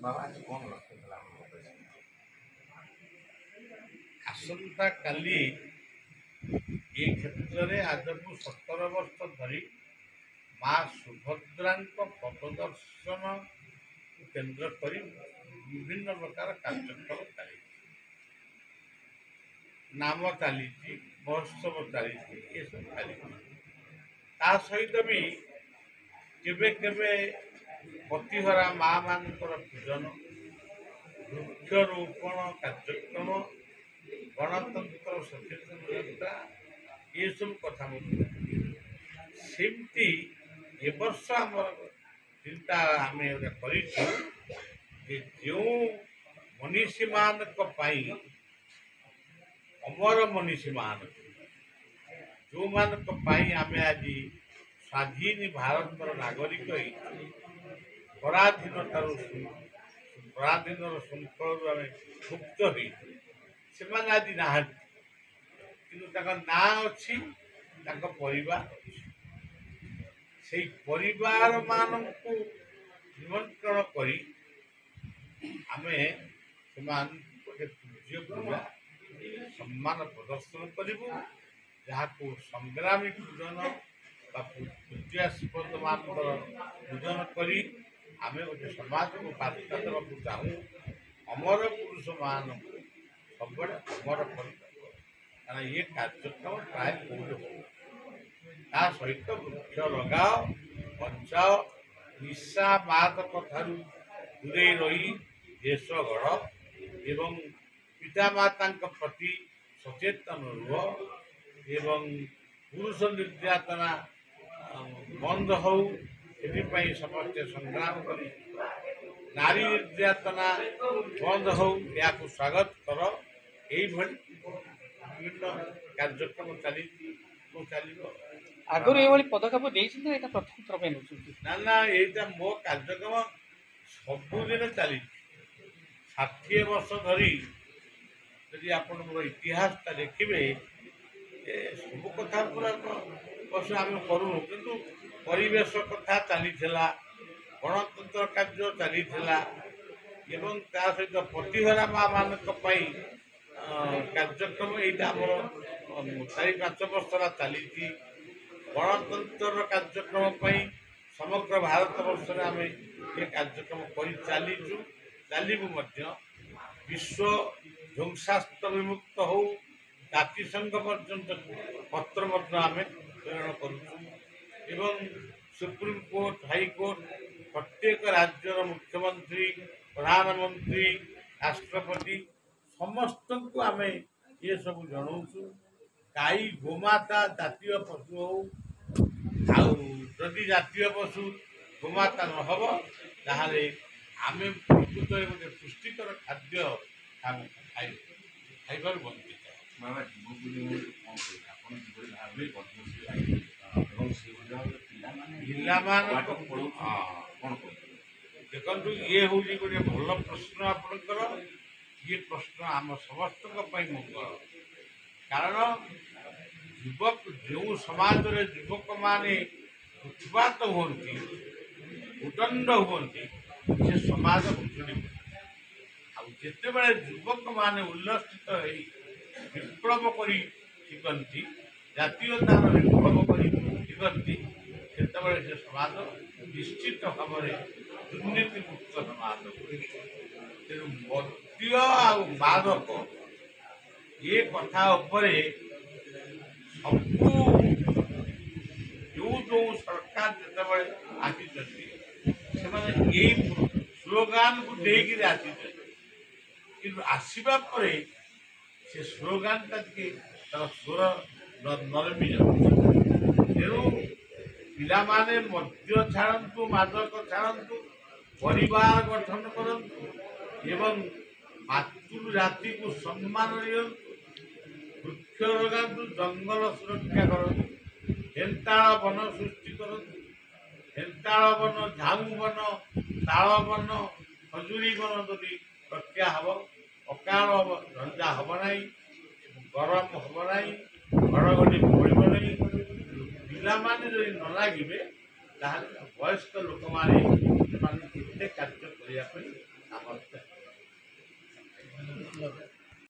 ବାବା ଆଜି କ'ଣ ଲକ୍ଷ୍ୟ ଥିଲା ଆପଣଙ୍କ? ଆସନ୍ତା କାଲି ଏ କ୍ଷେତ୍ରରେ ଆଜକୁ 17 ବର୍ଷ ଧରି ମା ସୁଭଦ୍ରାଙ୍କ ପଦଦର୍ଶନକୁ କେନ୍ଦ୍ର କରି ବିଭିନ୍ନ ପ୍ରକାର କାର୍ଯ୍ୟକ୍ରମ ଚାଲିଛି, ନାମ ଚାଲିଛି, ମହୋତ୍ସବ ଚାଲିଛି, ଏସବୁ ଚାଲିଛି। ତା ସହିତ ବି କେବେ କେବେ ପତିହରା ମା ମାନଙ୍କର ପୂଜନ, ବୃକ୍ଷରୋପଣ କାର୍ଯ୍ୟକ୍ରମ, ଗଣତନ୍ତ୍ର ସଚେତନତା, ଏସବୁ କଥା ମଧ୍ୟ ସେମିତି ଏ ବର୍ଷ ଆମର ଚିନ୍ତା ଆମେ ଗୋଟେ କରିଛୁ ଯେ ଯେଉଁ ମନୀଷୀମାନଙ୍କ ପାଇଁ, ଅମର ମନୀଷୀମାନଙ୍କ ଯେଉଁମାନଙ୍କ ପାଇଁ ଆମେ ଆଜି ସ୍ୱାଧୀନ ଭାରତର ନାଗରିକ ହେଇଛୁ, ପରାଧୀନର ଶୃଙ୍ଖଳରୁ ଆମେ ମୁକ୍ତ ହେଇଛୁ, ସେମାନେ ଆଜି ନାହାନ୍ତି, କିନ୍ତୁ ତାଙ୍କ ନାଁ ଅଛି, ତାଙ୍କ ପରିବାର ଅଛି। ସେଇ ପରିବାର ମାନଙ୍କୁ ନିମନ୍ତ୍ରଣ କରି ଆମେ ସେମାନଙ୍କୁ ଗୋଟେ ପୂଜ୍ୟ ପୂଜା ସମ୍ମାନ ପ୍ରଦର୍ଶନ କରିବୁ, ଯାହାକୁ ସଂଗ୍ରାମୀ ପୂଜନ ବା ପୂଜ୍ୟାସ୍ପଦ ମାନଙ୍କର ପୂଜନ କରି ଆମେ ଗୋଟେ ସମାଜକୁ ବାର୍ତ୍ତା ଦେବାକୁ ଚାହୁଁ। ଅମର ପୁରୁଷ ମାନଙ୍କୁ ସବୁବେଳେ ଅମର କରିଦେବ, କାରଣ ଏ କାର୍ଯ୍ୟକ୍ରମ ପ୍ରାୟ କୋଉଠି ହଉ। ତା ସହିତ ବୃକ୍ଷ ଲଗାଅ, ବଞ୍ଚାଅ, ନିଶା ମାଦକ ଠାରୁ ଦୂରେଇ ରହି ଦେଶ ଗଢ଼ ଏବଂ ପିତାମାତାଙ୍କ ପ୍ରତି ସଚେତନ ରୁହ ଏବଂ ପୁରୁଷ ନିର୍ଯାତନା ବନ୍ଦ ହଉ, ସେଥିପାଇଁ ସମସ୍ତେ ସଂଗ୍ରାମ କରି ନାରୀ ନିର୍ଯାତନା ବନ୍ଦ ହଉ, ଏହାକୁ ସ୍ୱାଗତ କର। ଏଇଭଳି ବିଭିନ୍ନ କାର୍ଯ୍ୟକ୍ରମ ଚାଲିଛି ଏବଂ ଚାଲିବ। ଆଗରୁ ଏଇଭଳି ପଦକ୍ଷେପ ଦେଇଛନ୍ତି ନା ଏଇଟା ପ୍ରଥମ ଥର ପାଇଁ ନେଉଛନ୍ତି? ନା, ଏଇଟା ମୋ କାର୍ଯ୍ୟକ୍ରମ ସବୁଦିନ ଚାଲିଛି। 60 ବର୍ଷ ଧରି ଯଦି ଆପଣ ମୋର ଇତିହାସଟା ଦେଖିବେ, ସବୁ କଥା ପୁରା ଅବଶ୍ୟ ଆମେ କରୁନୁ, କିନ୍ତୁ ପରିବେଶ କଥା ଚାଲିଥିଲା, ଗଣତନ୍ତ୍ର କାର୍ଯ୍ୟ ଚାଲିଥିଲା ଏବଂ ତା ସହିତ ପତିହରା ମା ମାନଙ୍କ ପାଇଁ କାର୍ଯ୍ୟକ୍ରମ ଏଇଟା ଆମର 4-5 ବର୍ଷ ହେଲା ଚାଲିଛି। ଗଣତନ୍ତ୍ରର କାର୍ଯ୍ୟକ୍ରମ ପାଇଁ ସମଗ୍ର ଭାରତ ବର୍ଷରେ ଆମେ ଏ କାର୍ଯ୍ୟକ୍ରମ କରି ଚାଲିଛୁ, ଚାଲିବୁ ମଧ୍ୟ। ବିଶ୍ୱ ଧ୍ୱଂସାସ୍ତ୍ର ବିମୁକ୍ତ ହଉ, ଜାତିସଂଘ ପର୍ଯ୍ୟନ୍ତ ପତ୍ର ମଧ୍ୟ ଆମେ ପ୍ରେରଣ କରୁଛୁ ଏବଂ ସୁପ୍ରିମକୋର୍ଟ, ହାଇକୋର୍ଟ, ପ୍ରତ୍ୟେକ ରାଜ୍ୟର ମୁଖ୍ୟମନ୍ତ୍ରୀ, ପ୍ରଧାନମନ୍ତ୍ରୀ, ରାଷ୍ଟ୍ରପତି ସମସ୍ତଙ୍କୁ ଆମେ ଏସବୁ ଜଣାଉଛୁ। ଗାଈ ଗୋମାତା ଜାତୀୟ ପଶୁ ହଉ, ଆଉ ଯଦି ଜାତୀୟ ପଶୁ ଗୋମାତା ନ ହେବ ତାହେଲେ ଆମେ ପ୍ରକୃତରେ ଗୋଟେ ପୁଷ୍ଟିକର ଖାଦ୍ୟ ଖାଇବାରୁ ବଞ୍ଚିତ। ବାବା ଯୁବପିଢ଼ି କ'ଣ କହିବେ? ଆପଣ କିଭଳି ଭାବେ ପଦ୍ମଶ୍ରୀ ପାଇବେ ଏବଂ ସେଭଳି ଭାବରେ ପିଲାମାନଙ୍କ ପଢ଼ୁ କ'ଣ କହିବେ? ଦେଖନ୍ତୁ, ଇଏ ହେଉଛି ଗୋଟେ ଭଲ ପ୍ରଶ୍ନ ଆପଣଙ୍କର। ଇଏ ପ୍ରଶ୍ନ ଆମ ସମସ୍ତଙ୍କ ପାଇଁ ମଙ୍ଗଳ, କାରଣ ଯେଉଁ ସମାଜରେ ଯୁବକମାନେ ଉତ୍ପାତ ହୁଅନ୍ତି, ଉଦଣ୍ଡ ହୁଅନ୍ତି, ସେ ସମାଜ ଉଜୁଡ଼ି ପଡ଼େ। ଆଉ ଯେତେବେଳେ ଯୁବକମାନେ ଉଲ୍ଲସିତ ହେଇ ବିପ୍ଳବ କରି ଶିଖନ୍ତି, ଜାତୀୟତାର ବିପ୍ଳବ କରି ଶିଖନ୍ତି, ସେତେବେଳେ ସେ ସମାଜ ନିଶ୍ଚିତ ଭାବରେ ଦୁର୍ନୀତିମୁକ୍ତ ସମାଜ ହୁଏ। ତେଣୁ ମଦ୍ୟ ଆଉ ମାଦକ ଏ କଥା ଉପରେ ସବୁ ଯେଉଁ ସରକାର ଯେତେବେଳେ ଆସିଛନ୍ତି, ସେମାନେ ଏଇ ସ୍ଲୋଗାନକୁ ଦେଇକିରି ଆସିଛନ୍ତି, କିନ୍ତୁ ଆସିବା ପରେ ସେ ସ୍ଲୋଗାନଟା ଟିକେ ତାର ସ୍ୱର ନରମି ଯାଉଛି। ତେଣୁ ପିଲାମାନେ ମଦ୍ୟ ଛାଡ଼ନ୍ତୁ, ମାଦକ ଛାଡ଼ନ୍ତୁ, ପରିବାର ଗଠନ କରନ୍ତୁ ଏବଂ ମାତୃ ଜାତିକୁ ସମ୍ମାନ ଦିଅନ୍ତୁ, ବୃକ୍ଷ ଲଗାନ୍ତୁ, ଜଙ୍ଗଲ ସୁରକ୍ଷା କରନ୍ତୁ, ହେନ୍ତାଳ ବନ ସୃଷ୍ଟି କରନ୍ତୁ। ହେନ୍ତାଳ ବନ, ଝାଉଁ ବନ, ତାଳ ବନ, ଖଜୁରୀ ବନ ଯଦି ରକ୍ଷା ହେବ, ଅକାଳ ଝଞ୍ଜା ହେବ ନାହିଁ, ଗରମ ହେବ ନାହିଁ, ଘଡ଼ଘଡ଼ି ପଡ଼ିବ ନାହିଁ। ପିଲାମାନେ ଯଦି ନ ଲାଗିବେ ତାହେଲେ ବୟସ୍କ ଲୋକମାନେ ସେମାନେ କେତେ କାର୍ଯ୍ୟ କରିବା ପାଇଁ ତାପରେ